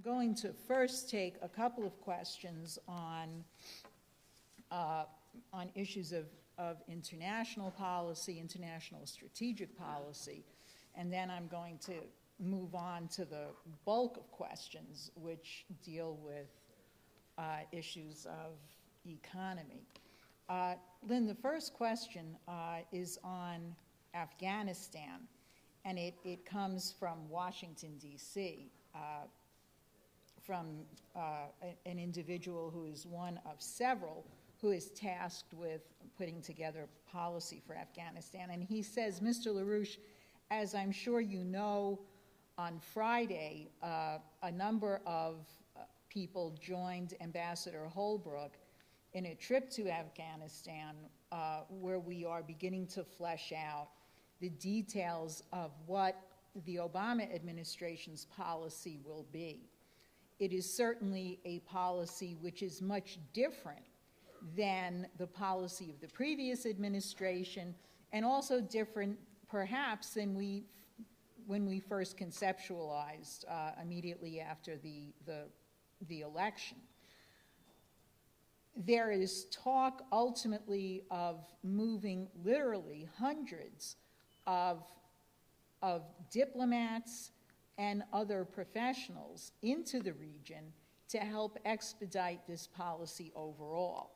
going to first take a couple of questions on issues of international policy, international strategic policy, and then I'm going to move on to the bulk of questions which deal with issues of economy. Lynn, the first question is on Afghanistan, and it comes from Washington, D.C., from an individual who is one of several who is tasked with putting together policy for Afghanistan. And he says, Mr. LaRouche, as I'm sure you know, on Friday, a number of people joined Ambassador Holbrooke in a trip to Afghanistan where we are beginning to flesh out the details of what the Obama administration's policy will be. It is certainly a policy which is much different than the policy of the previous administration, and also different perhaps than when we first conceptualized immediately after the election. There is talk ultimately of moving literally hundreds of diplomats and other professionals into the region to help expedite this policy overall.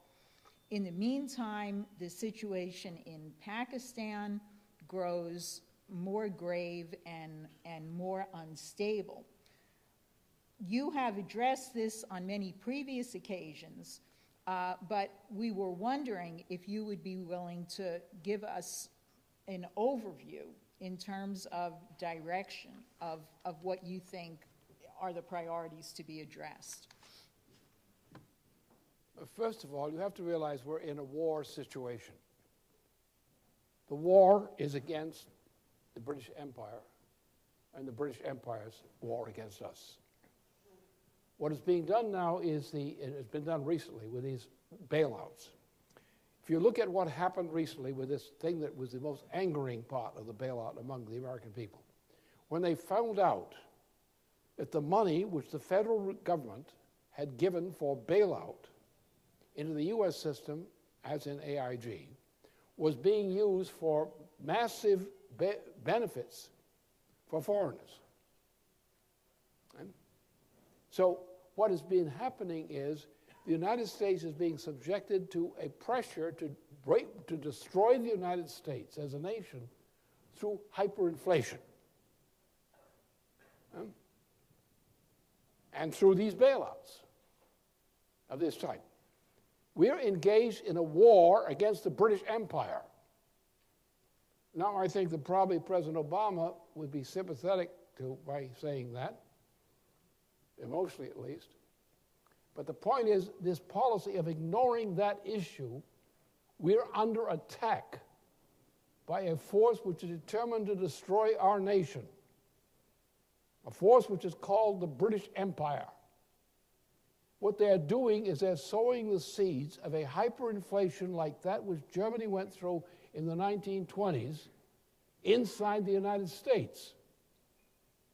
In the meantime, the situation in Pakistan grows more grave and more unstable. You have addressed this on many previous occasions, but we were wondering if you would be willing to give us an overview in terms of direction of what you think are the priorities to be addressed. First of all, you have to realize we're in a war situation. The war is against the British Empire and the British Empire's war against us. What is being done now is it has been done recently with these bailouts. If you look at what happened recently with this thing that was the most angering part of the bailout among the American people, when they found out that the money which the federal government had given for bailout into the U.S. system, as in AIG, was being used for massive benefits for foreigners. And so what has been happening is the United States is being subjected to a pressure to destroy the United States as a nation through hyperinflation. And through these bailouts of this type. We're engaged in a war against the British Empire. Now, I think that probably President Obama would be sympathetic to by saying that, emotionally at least. But the point is, this policy of ignoring that issue, we're under attack by a force which is determined to destroy our nation, a force which is called the British Empire. What they're doing is they're sowing the seeds of a hyperinflation like that which Germany went through in the 1920s inside the United States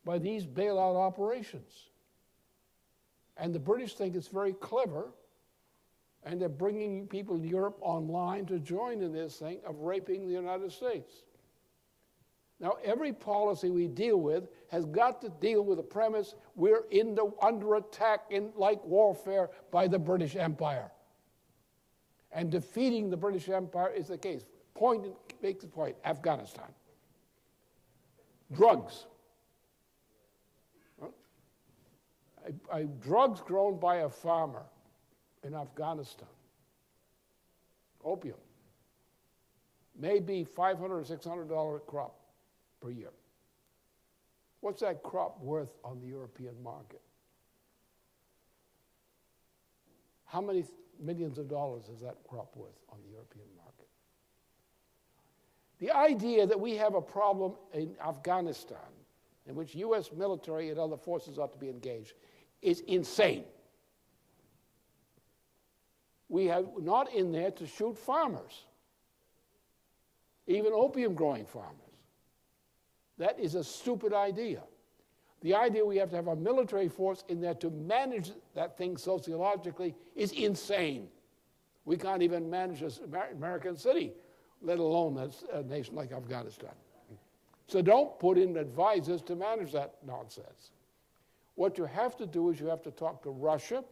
by these bailout operations. And the British think it's very clever, and they're bringing people in Europe online to join in this thing of raping the United States. Now, every policy we deal with has got to deal with the premise we're under attack like warfare by the British Empire. And defeating the British Empire is the case. Make the point, Afghanistan. Drugs. Drugs grown by a farmer in Afghanistan. Opium. Maybe $500 or $600 crop per year. What's that crop worth on the European market? How many millions of dollars is that crop worth on the European market? The idea that we have a problem in Afghanistan in which U.S. military and other forces ought to be engaged is insane. We are not in there to shoot farmers, even opium-growing farmers. That is a stupid idea. The idea we have to have a military force in there to manage that thing sociologically is insane. We can't even manage an American city, let alone a nation like Afghanistan. So don't put in advisors to manage that nonsense. What you have to do is you have to talk to Russia,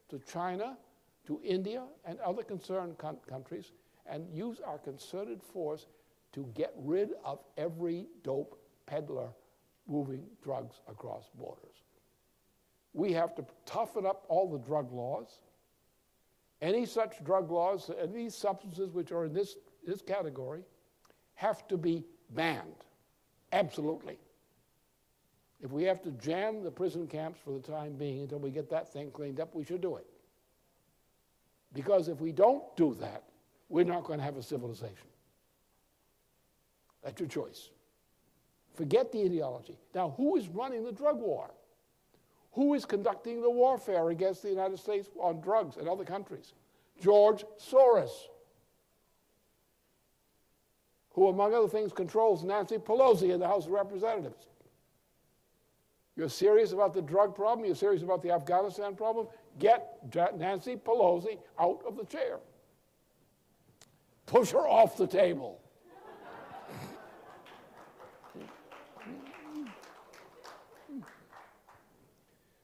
to China, to India, and other concerned countries, and use our concerted force to get rid of every dope peddler moving drugs across borders. We have to toughen up all the drug laws. Any such drug laws, and these substances which are in this category, have to be banned. Absolutely. If we have to jam the prison camps for the time being until we get that thing cleaned up, we should do it. Because if we don't do that, we're not going to have a civilization. That's your choice. Forget the ideology. Now, who is running the drug war? Who is conducting the warfare against the United States on drugs and other countries? George Soros, who, among other things, controls Nancy Pelosi in the House of Representatives. You're serious about the drug problem? You're serious about the Afghanistan problem? Get Nancy Pelosi out of the chair. Push her off the table.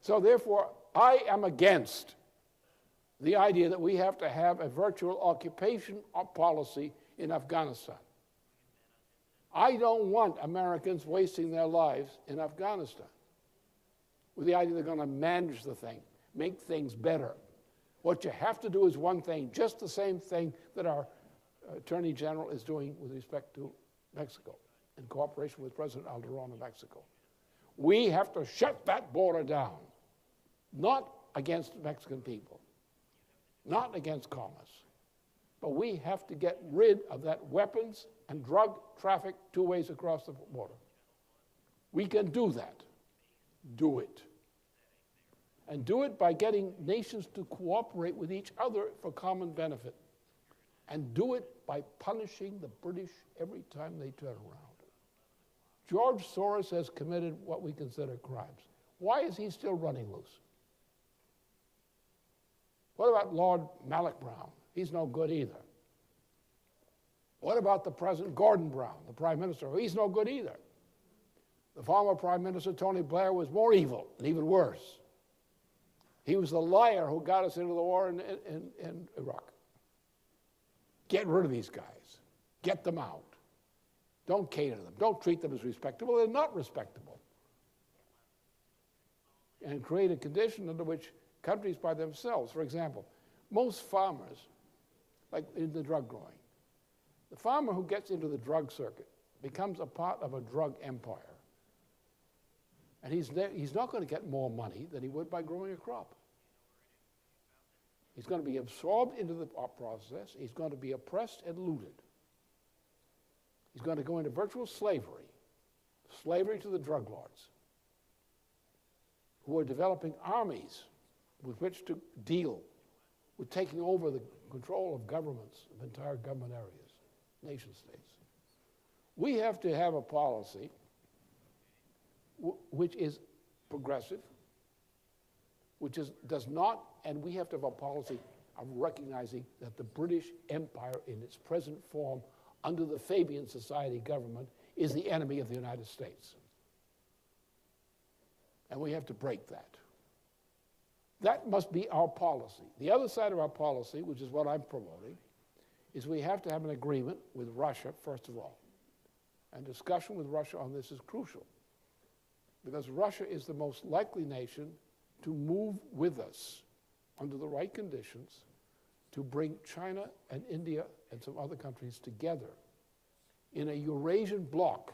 So therefore, I am against the idea that we have to have a virtual occupation policy in Afghanistan. I don't want Americans wasting their lives in Afghanistan with the idea they're going to manage the thing, make things better. What you have to do is one thing, just the same thing that our Attorney General is doing with respect to Mexico, in cooperation with President Calderon of Mexico. We have to shut that border down, not against Mexican people, not against commerce, but we have to get rid of that weapons and drug traffic 2 ways across the border. We can do that. Do it. And do it by getting nations to cooperate with each other for common benefit. And do it by punishing the British every time they turn around. George Soros has committed what we consider crimes. Why is he still running loose? What about Lord Malloch Brown? He's no good either. What about the President Gordon Brown, the Prime Minister? He's no good either. The former Prime Minister, Tony Blair, was more evil and even worse. He was the liar who got us into the war in Iraq. Get rid of these guys. Get them out. Don't cater to them. Don't treat them as respectable. They're not respectable. And create a condition under which countries by themselves, for example, most farmers, like in the drug growing, the farmer who gets into the drug circuit becomes a part of a drug empire. And he's not going to get more money than he would by growing a crop. He's going to be absorbed into the process. He's going to be oppressed and looted. He's going to go into virtual slavery to the drug lords, who are developing armies with which to deal with taking over the control of governments, of entire government areas, nation states. We have to have a policy which is progressive, does not, and we have to have a policy of recognizing that the British Empire in its present form under the Fabian Society government is the enemy of the United States. And we have to break that. That must be our policy. The other side of our policy, which is what I'm promoting, is we have to have an agreement with Russia, first of all. And discussion with Russia on this is crucial, because Russia is the most likely nation to move with us under the right conditions to bring China and India and some other countries together in a Eurasian bloc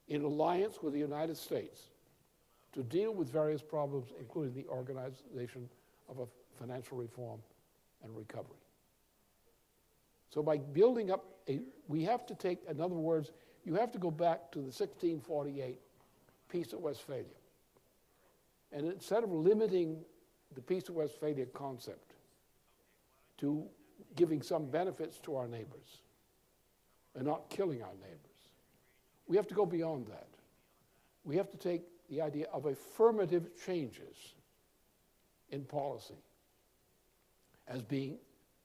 in alliance with the United States to deal with various problems, including the organization of a financial reform and recovery. So by building up we have to take, in other words, you have to go back to the 1648 Peace of Westphalia. And instead of limiting the Peace of Westphalia concept to giving some benefits to our neighbors and not killing our neighbors, we have to go beyond that. we have to take the idea of affirmative changes in policy as being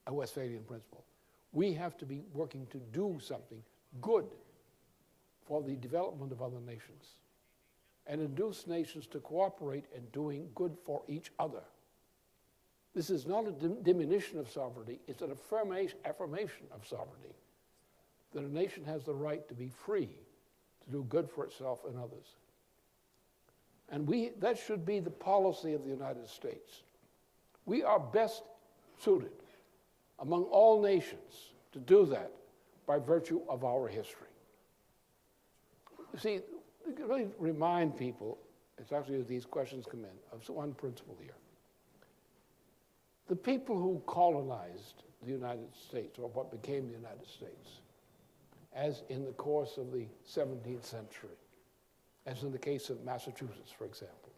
a Westphalian principle. We have to be working to do something good for the development of other nations and induce nations to cooperate in doing good for each other. This is not a diminution of sovereignty, it's an affirmation of sovereignty, that a nation has the right to be free to do good for itself and others. And that should be the policy of the United States. We are best suited among all nations to do that by virtue of our history. You see, really remind people, especially as these questions come in, of one principle here. The people who colonized the United States, or what became the United States, as in the course of the 17th century, as in the case of Massachusetts, for example.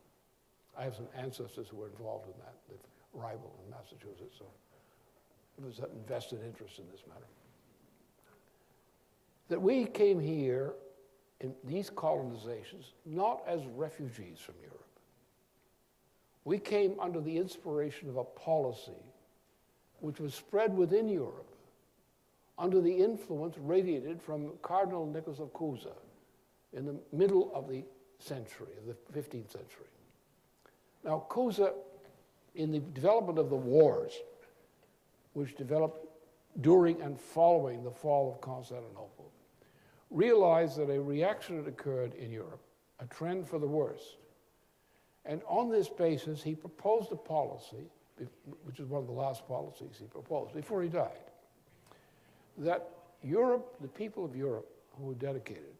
I have some ancestors who were involved in that, the rival in Massachusetts, so there's an invested interest in this matter. That we came here in these colonizations not as refugees from Europe. We came under the inspiration of a policy which was spread within Europe under the influence radiated from Cardinal Nicholas of Cusa in the middle of the century, of the 15th century. Now, Cusa, in the development of the wars, which developed during and following the fall of Constantinople, realized that a reaction had occurred in Europe, a trend for the worst. And on this basis, he proposed a policy, which is one of the last policies he proposed before he died, that Europe, the people of Europe who were dedicated,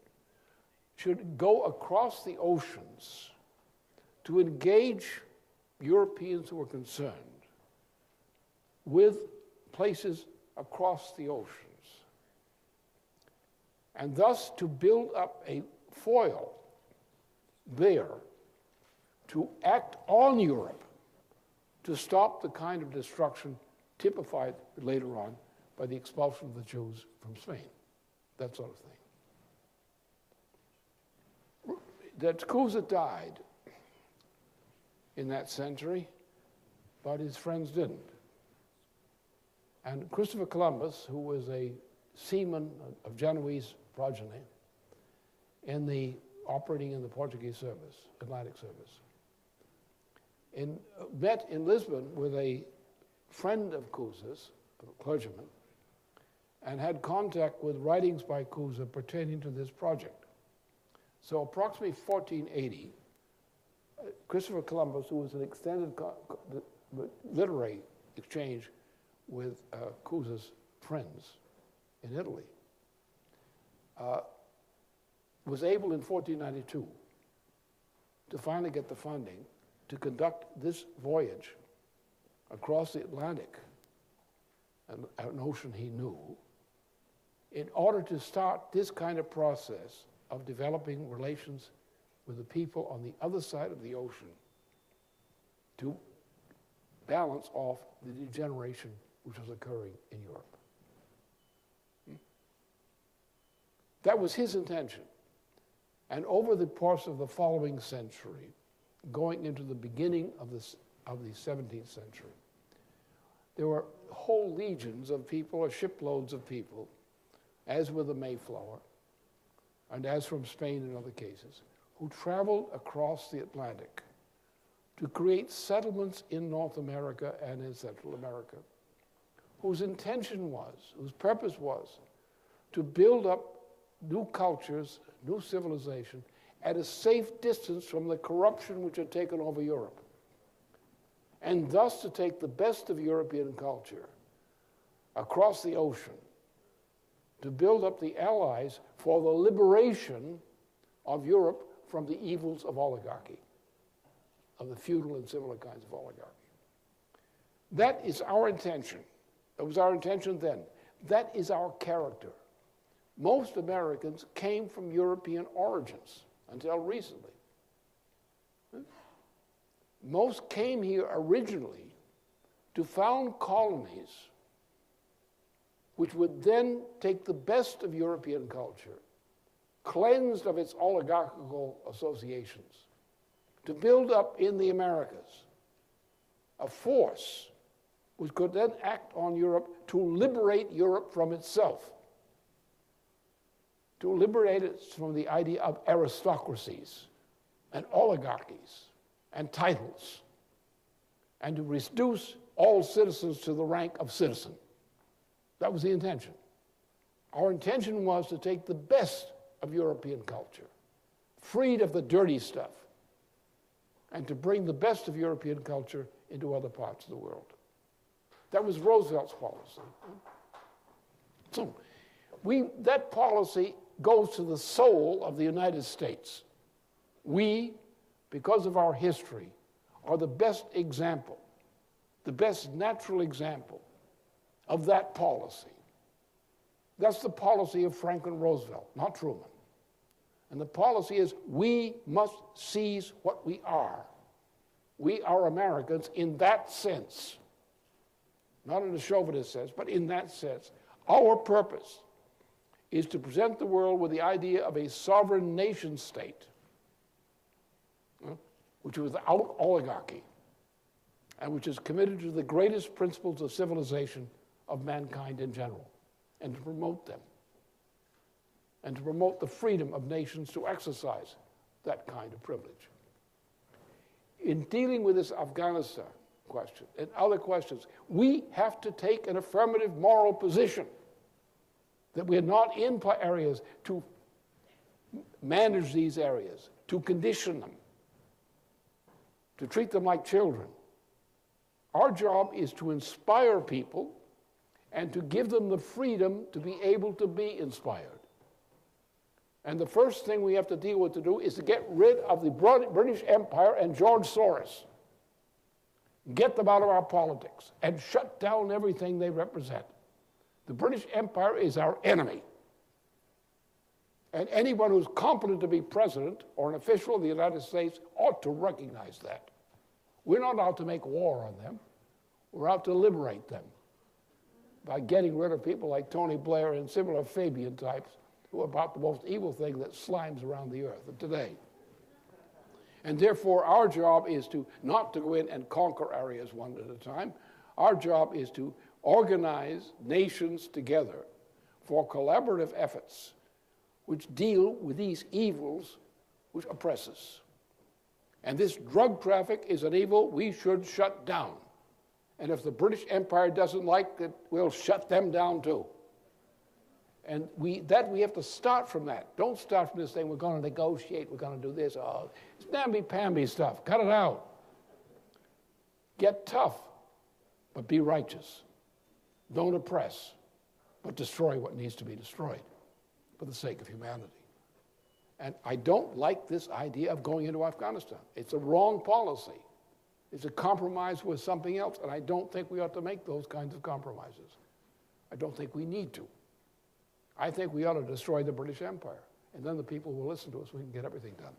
should go across the oceans to engage Europeans who were concerned with places across the oceans, and thus to build up a foil there to act on Europe to stop the kind of destruction typified later on by the expulsion of the Jews from Spain, that sort of thing. That Cusa died in that century, but his friends didn't. And Christopher Columbus, who was a seaman of Genoese progeny, operating in the Portuguese service, Atlantic service, met in Lisbon with a friend of Cusa's, a clergyman, and had contact with writings by Cusa pertaining to this project. So approximately 1480, Christopher Columbus, who was an extended literary exchange with Cusa's friends in Italy, was able in 1492 to finally get the funding to conduct this voyage across the Atlantic, an ocean he knew, in order to start this kind of process of developing relations with the people on the other side of the ocean to balance off the degeneration which was occurring in Europe. That was his intention. And over the course of the following century, going into the beginning of the 17th century, there were whole legions of people, or shiploads of people, as with the Mayflower, and as from Spain in other cases, who traveled across the Atlantic to create settlements in North America and in Central America, whose intention was, whose purpose was, to build up new cultures, new civilization, at a safe distance from the corruption which had taken over Europe, and thus to take the best of European culture across the ocean to build up the allies for the liberation of Europe from the evils of oligarchy, of the feudal and similar kinds of oligarchy. That is our intention. That was our intention then. That is our character. Most Americans came from European origins until recently. Most came here originally to found colonies which would then take the best of European culture, cleansed of its oligarchical associations, to build up in the Americas a force which could then act on Europe to liberate Europe from itself, to liberate it from the idea of aristocracies and oligarchies and titles, and to reduce all citizens to the rank of citizen. That was the intention. Our intention was to take the best of European culture, freed of the dirty stuff, and to bring the best of European culture into other parts of the world. That was Roosevelt's policy. So that policy goes to the soul of the United States. We, because of our history, are the best example, the best natural example of that policy. That's the policy of Franklin Roosevelt, not Truman. And the policy is we must seize what we are. We are Americans in that sense. Not in a chauvinist sense, but in that sense. Our purpose is to present the world with the idea of a sovereign nation state, which is without oligarchy, and which is committed to the greatest principles of civilization of mankind in general, and to promote them, and to promote the freedom of nations to exercise that kind of privilege. In dealing with this Afghanistan question and other questions, we have to take an affirmative moral position that we're not in areas to manage these areas, to condition them, to treat them like children. Our job is to inspire people and to give them the freedom to be able to be inspired. And the first thing we have to deal with to do is to get rid of the British Empire and George Soros. Get them out of our politics and shut down everything they represent. The British Empire is our enemy. And anyone who's competent to be president or an official of the United States ought to recognize that. We're not out to make war on them. We're out to liberate them by getting rid of people like Tony Blair and similar Fabian types who are about the most evil thing that slimes around the earth today. And therefore, our job is not to go in and conquer areas one at a time. Our job is to organize nations together for collaborative efforts which deal with these evils which oppress us. And this drug traffic is an evil we should shut down. And if the British Empire doesn't like it, we'll shut them down too. And we have to start from that. Don't start from this thing, we're going to negotiate, we're going to do this. Oh, it's namby-pamby stuff. Cut it out. Get tough, but be righteous. Don't oppress, but destroy what needs to be destroyed for the sake of humanity. And I don't like this idea of going into Afghanistan. It's a wrong policy. It's a compromise with something else, and I don't think we ought to make those kinds of compromises. I don't think we need to. I think we ought to destroy the British Empire, and then the people will listen to us, we can get everything done.